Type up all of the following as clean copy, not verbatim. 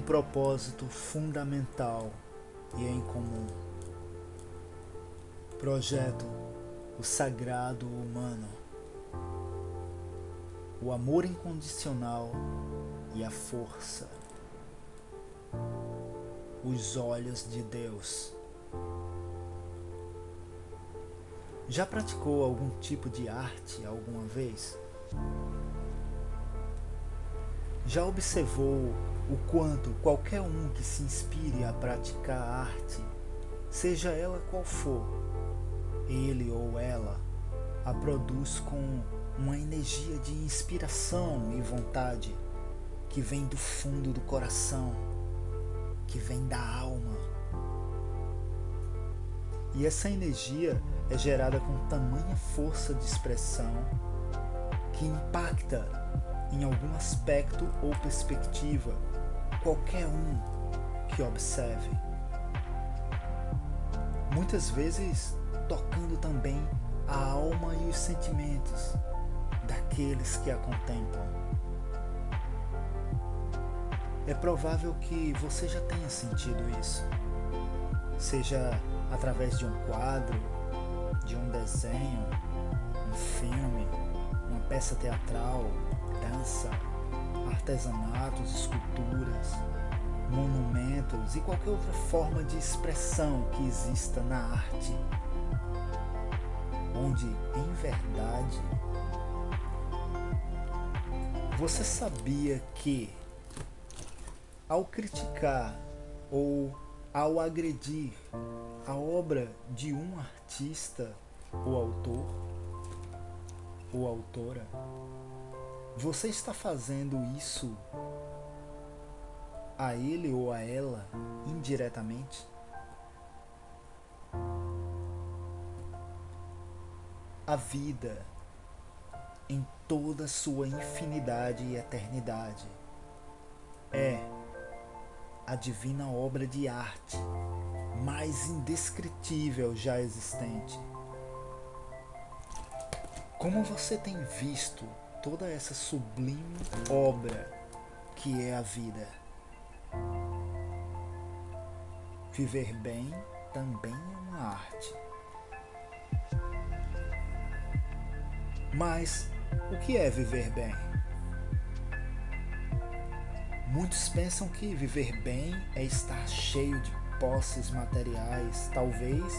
propósito fundamental e em comum. Projeto o sagrado humano, o amor incondicional e a força, os olhos de Deus. Já praticou algum tipo de arte alguma vez? Já observou o quanto qualquer um que se inspire a praticar arte, seja ela qual for, ele ou ela a produz com uma energia de inspiração e vontade que vem do fundo do coração, que vem da alma. E essa energia é gerada com tamanha força de expressão que impacta em algum aspecto ou perspectiva qualquer um que observe. Muitas vezes tocando também a alma e os sentimentos daqueles que a contemplam. É provável que você já tenha sentido isso, seja através de um quadro, de um desenho, um filme, uma peça teatral, dança, artesanatos, esculturas, monumentos e qualquer outra forma de expressão que exista na arte, onde, em verdade, você sabia que, ao criticar ou ao agredir a obra de um artista ou autor ou autora, você está fazendo isso a ele ou a ela indiretamente? A vida, em toda sua infinidade e eternidade, é a divina obra de arte mais indescritível já existente. Como você tem visto toda essa sublime obra que é a vida? Viver bem também é uma arte. Mas o que é viver bem? Muitos pensam que viver bem é estar cheio de posses materiais, talvez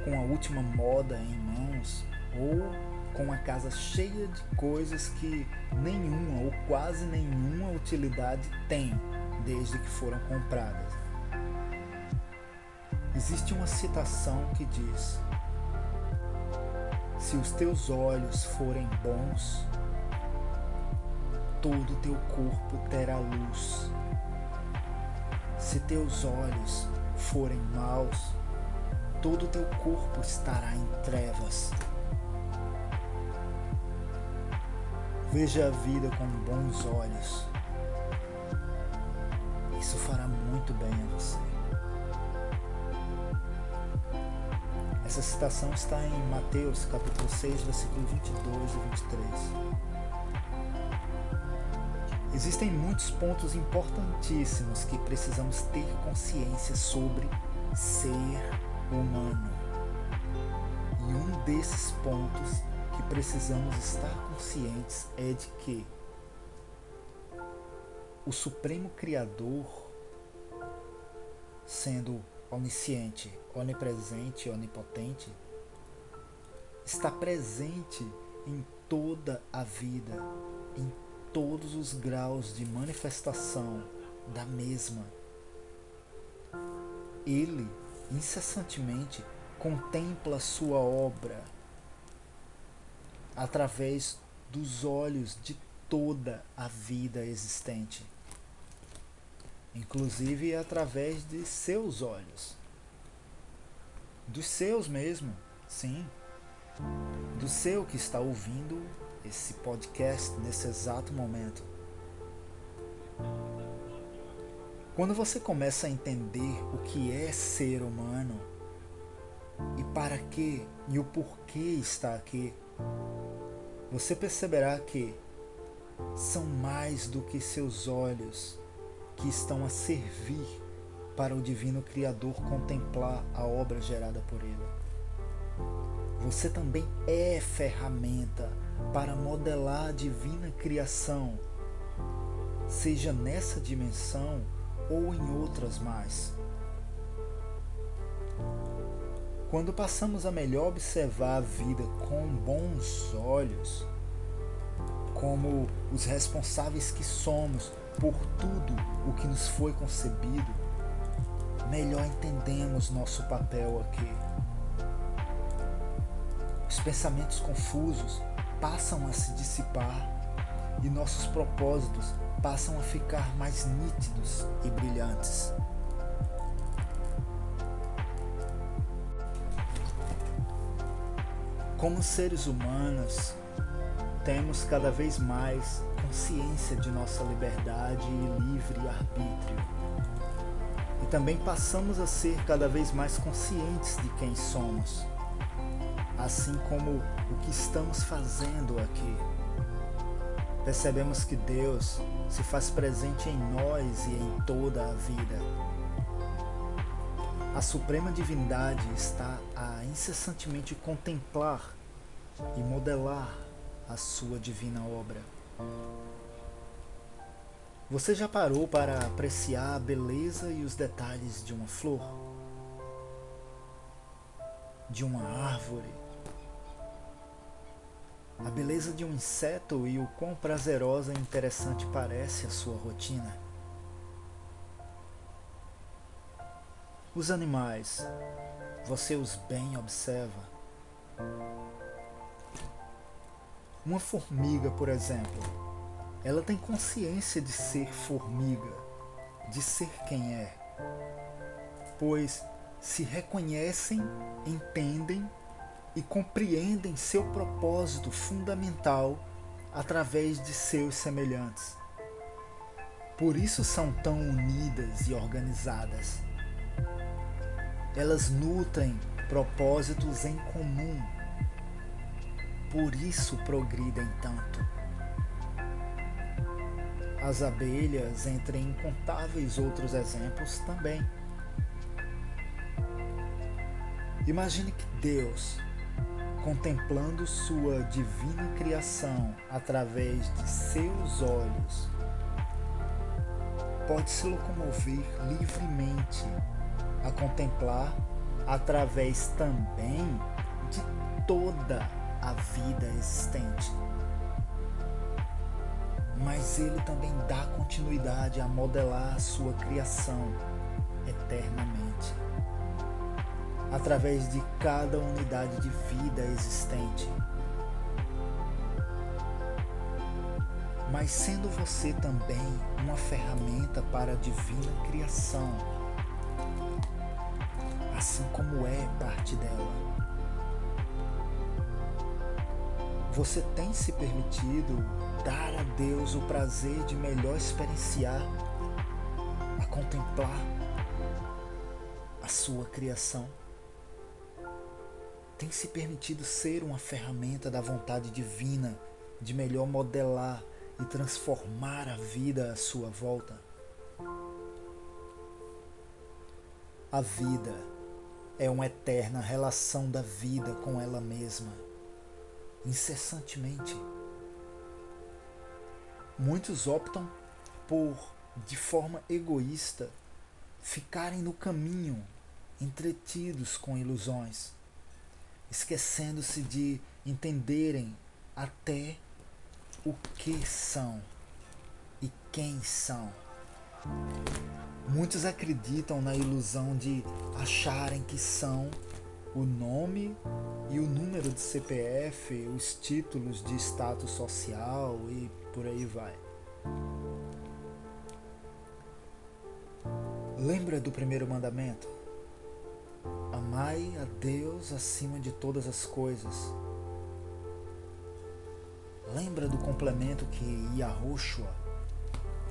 com a última moda em mãos, ou com a casa cheia de coisas que nenhuma ou quase nenhuma utilidade tem desde que foram compradas. Existe uma citação que diz: se os teus olhos forem bons, todo o teu corpo terá luz. Se teus olhos forem maus, todo o teu corpo estará em trevas. Veja a vida com bons olhos. Isso fará muito bem a você. Essa citação está em Mateus capítulo 6, versículo 22 e 23. Existem muitos pontos importantíssimos que precisamos ter consciência sobre ser humano. E um desses pontos que precisamos estar conscientes é de que o Supremo Criador, sendo onisciente, onipresente e onipotente, está presente em toda a vida, em todos os graus de manifestação da mesma. Ele, incessantemente, contempla sua obra através dos olhos de toda a vida existente, inclusive através de seus olhos, dos seus mesmo, sim, do seu que está ouvindo esse podcast nesse exato momento. Quando você começa a entender o que é ser humano e para que e o porquê está aqui, você perceberá que são mais do que seus olhos que estão a servir para o Divino Criador contemplar a obra gerada por Ele. Você também é ferramenta para modelar a divina criação, seja nessa dimensão ou em outras mais. Quando passamos a melhor observar a vida com bons olhos, como os responsáveis que somos por tudo o que nos foi concebido, melhor entendemos nosso papel aqui. Os pensamentos confusos passam a se dissipar e nossos propósitos passam a ficar mais nítidos e brilhantes. Como seres humanos, temos cada vez mais consciência de nossa liberdade e livre arbítrio. E também passamos a ser cada vez mais conscientes de quem somos, assim como o que estamos fazendo aqui. Percebemos que Deus se faz presente em nós e em toda a vida. A Suprema Divindade está a incessantemente contemplar e modelar a sua divina obra. Você já parou para apreciar a beleza e os detalhes de uma flor? De uma árvore? A beleza de um inseto e o quão prazerosa e interessante parece a sua rotina? Os animais, você os bem observa? Uma formiga, por exemplo, ela tem consciência de ser formiga, de ser quem é, pois se reconhecem, entendem e compreendem seu propósito fundamental através de seus semelhantes. Por isso são tão unidas e organizadas. Elas nutrem propósitos em comum. Por isso progridem tanto. As abelhas, entre incontáveis outros exemplos, também. Imagine que Deus, contemplando sua divina criação através de seus olhos, pode se locomover livremente a contemplar através também de toda a vida existente. Mas ele também dá continuidade a modelar a sua criação eternamente, através de cada unidade de vida existente. Mas sendo você também uma ferramenta para a divina criação, assim como é parte dela, você tem se permitido dar a Deus o prazer de melhor experienciar, a contemplar a sua criação? Tem se permitido ser uma ferramenta da vontade divina de melhor modelar e transformar a vida à sua volta? A vida é uma eterna relação da vida com ela mesma, incessantemente. Muitos optam por, de forma egoísta, ficarem no caminho, entretidos com ilusões, esquecendo-se de entenderem até o que são e quem são. Muitos acreditam na ilusão de acharem que são o nome e o número de CPF, os títulos de status social e por aí vai. Lembra do primeiro mandamento? Amai a Deus acima de todas as coisas. Lembra do complemento que Yahushua,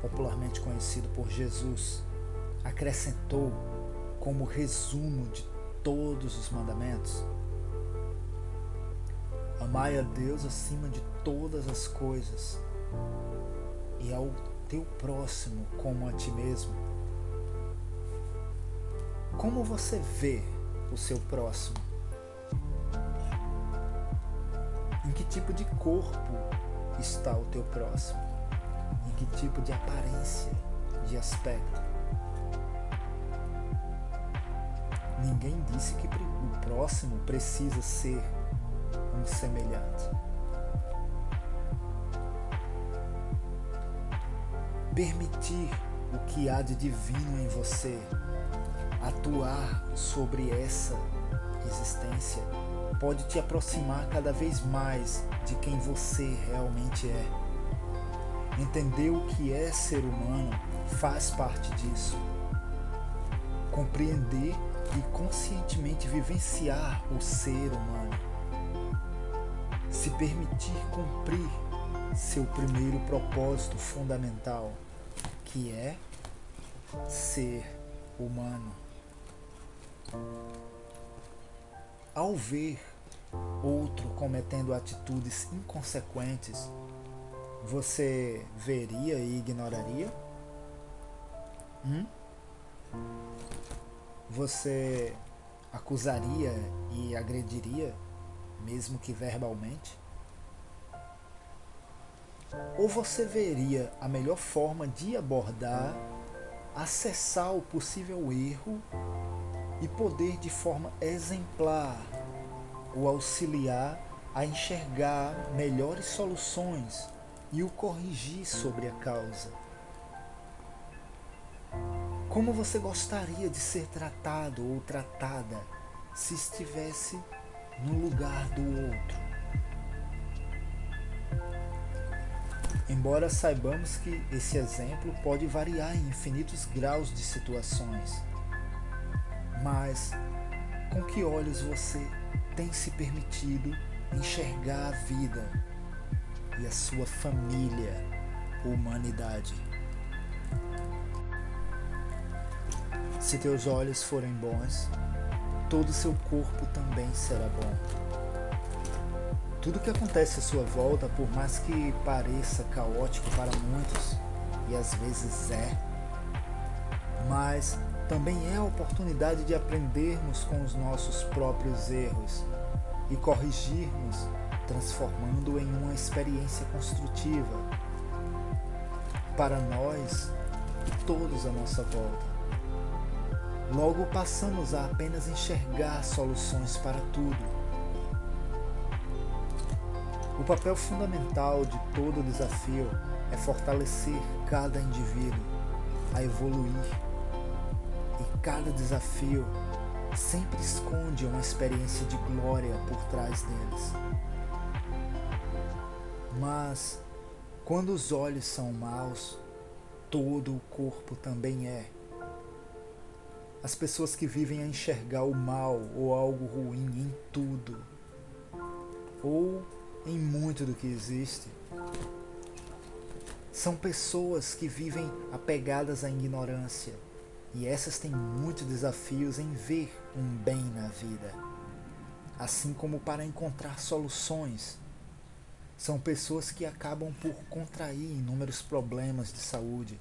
popularmente conhecido por Jesus, acrescentou como resumo de todos os mandamentos? Amai a Deus acima de todas as coisas e ao teu próximo como a ti mesmo? Como você vê o seu próximo? Em que tipo de corpo está o teu próximo? Em que tipo de aparência, de aspecto? Ninguém disse que o próximo precisa ser um semelhante. Permitir o que há de divino em você atuar sobre essa existência pode te aproximar cada vez mais de quem você realmente é. Entender o que é ser humano faz parte disso. Compreender e conscientemente vivenciar o ser humano. Se permitir cumprir seu primeiro propósito fundamental, que é ser humano. Ao ver outro cometendo atitudes inconsequentes, você veria e ignoraria? Você acusaria e agrediria, mesmo que verbalmente? Ou você veria a melhor forma de abordar, acessar o possível erro e poder de forma exemplar o auxiliar a enxergar melhores soluções e o corrigir sobre a causa? Como você gostaria de ser tratado ou tratada se estivesse no lugar do outro? Embora saibamos que esse exemplo pode variar em infinitos graus de situações, mas com que olhos você tem se permitido enxergar a vida e a sua família, humanidade? Se teus olhos forem bons, todo o seu corpo também será bom. Tudo que acontece à sua volta, por mais que pareça caótico para muitos, e às vezes é, mas também é a oportunidade de aprendermos com os nossos próprios erros e corrigirmos, transformando em uma experiência construtiva para nós e todos à nossa volta. Logo passamos a apenas enxergar soluções para tudo. O papel fundamental de todo desafio é fortalecer cada indivíduo a evoluir, e cada desafio sempre esconde uma experiência de glória por trás deles. Mas, quando os olhos são maus, todo o corpo também é. As pessoas que vivem a enxergar o mal ou algo ruim em tudo, ou em muito do que existe, são pessoas que vivem apegadas à ignorância, e essas têm muitos desafios em ver um bem na vida, assim como para encontrar soluções. São pessoas que acabam por contrair inúmeros problemas de saúde,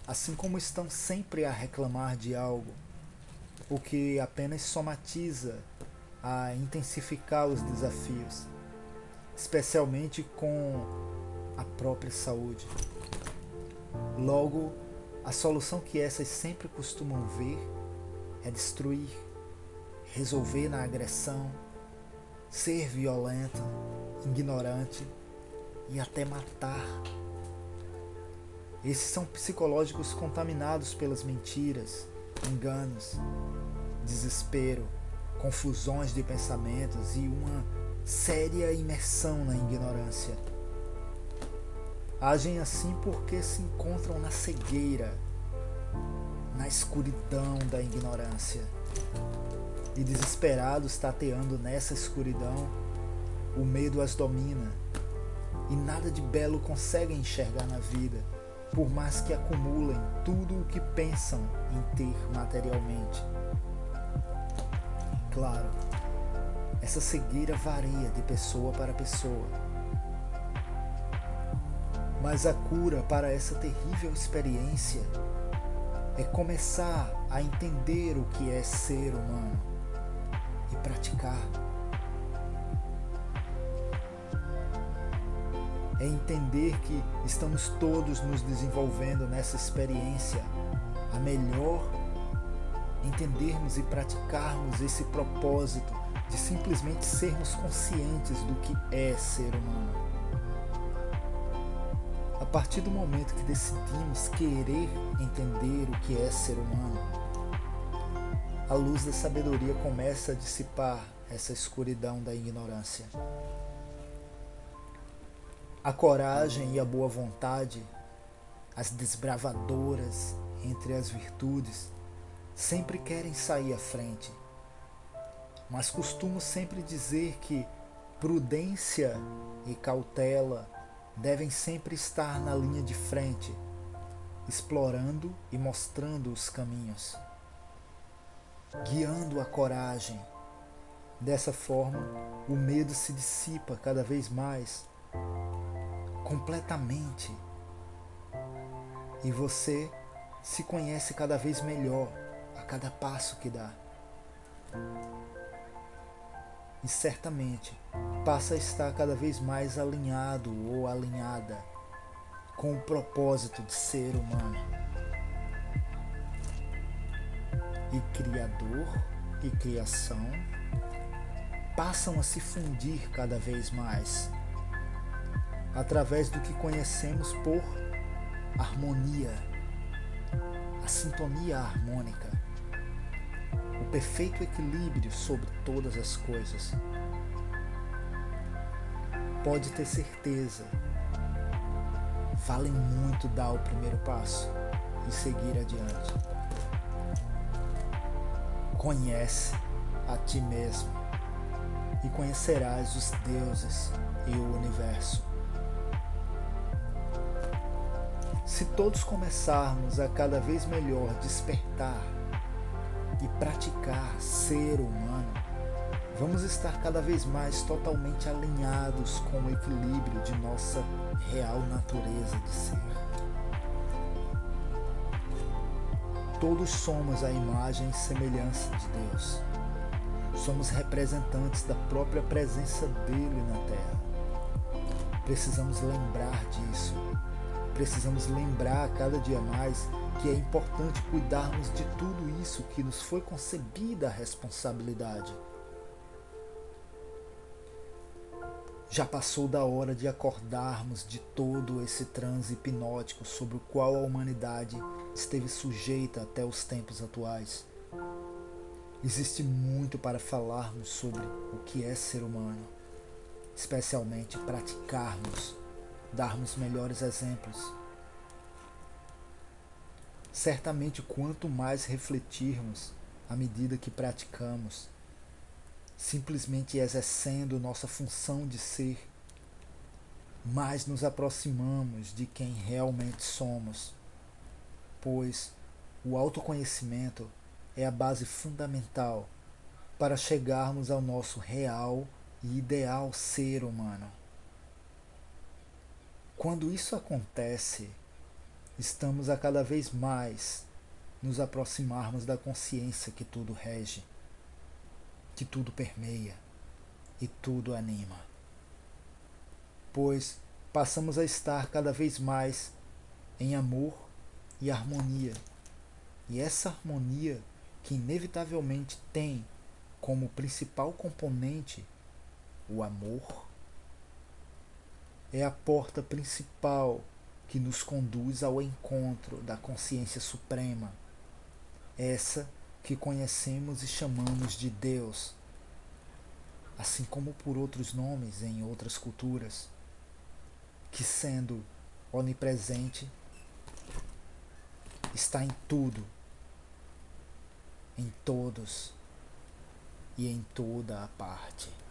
assim como estão sempre a reclamar de algo, o que apenas somatiza a intensificar os desafios, especialmente com a própria saúde. Logo, a solução que essas sempre costumam ver é destruir, resolver na agressão, ser violento, ignorante e até matar. Esses são psicológicos contaminados pelas mentiras, enganos, desespero, confusões de pensamentos e uma séria imersão na ignorância. Agem assim porque se encontram na cegueira, na escuridão da ignorância. E desesperados tateando nessa escuridão, o medo as domina e nada de belo conseguem enxergar na vida, por mais que acumulem tudo o que pensam em ter materialmente. Claro, essa cegueira varia de pessoa para pessoa. Mas a cura para essa terrível experiência é começar a entender o que é ser humano e praticar. É entender que estamos todos nos desenvolvendo nessa experiência a melhor entendermos e praticarmos esse propósito de simplesmente sermos conscientes do que é ser humano. A partir do momento que decidimos querer entender o que é ser humano, a luz da sabedoria começa a dissipar essa escuridão da ignorância. A coragem e a boa vontade, as desbravadoras entre as virtudes, sempre querem sair à frente, mas costumo sempre dizer que prudência e cautela devem sempre estar na linha de frente, explorando e mostrando os caminhos, guiando a coragem. Dessa forma, o medo se dissipa cada vez mais, completamente, e você se conhece cada vez melhor a cada passo que dá. E certamente passa a estar cada vez mais alinhado ou alinhada com o propósito de ser humano. E Criador e criação passam a se fundir cada vez mais através do que conhecemos por harmonia, a sintonia harmônica, o perfeito equilíbrio sobre todas as coisas. Pode ter certeza, vale muito dar o primeiro passo e seguir adiante. Conhece a ti mesmo e conhecerás os deuses e o universo. Se todos começarmos a cada vez melhor despertar e praticar ser humano, vamos estar cada vez mais totalmente alinhados com o equilíbrio de nossa real natureza de ser. Todos somos a imagem e semelhança de Deus. Somos representantes da própria presença dele na Terra. Precisamos lembrar disso. Precisamos lembrar cada dia mais que é importante cuidarmos de tudo isso que nos foi concebida a responsabilidade. Já passou da hora de acordarmos de todo esse transe hipnótico sobre o qual a humanidade esteve sujeita até os tempos atuais. Existe muito para falarmos sobre o que é ser humano, especialmente praticarmos, darmos melhores exemplos. Certamente, quanto mais refletirmos à medida que praticamos, simplesmente exercendo nossa função de ser, mais nos aproximamos de quem realmente somos, pois o autoconhecimento é a base fundamental para chegarmos ao nosso real e ideal ser humano. Quando isso acontece, estamos a cada vez mais nos aproximarmos da consciência que tudo rege, que tudo permeia e tudo anima. Pois passamos a estar cada vez mais em amor e harmonia. E essa harmonia, que inevitavelmente tem como principal componente o amor, é a porta principal que nos conduz ao encontro da consciência suprema, essa que conhecemos e chamamos de Deus, assim como por outros nomes em outras culturas, que sendo onipresente, está em tudo, em todos e em toda a parte.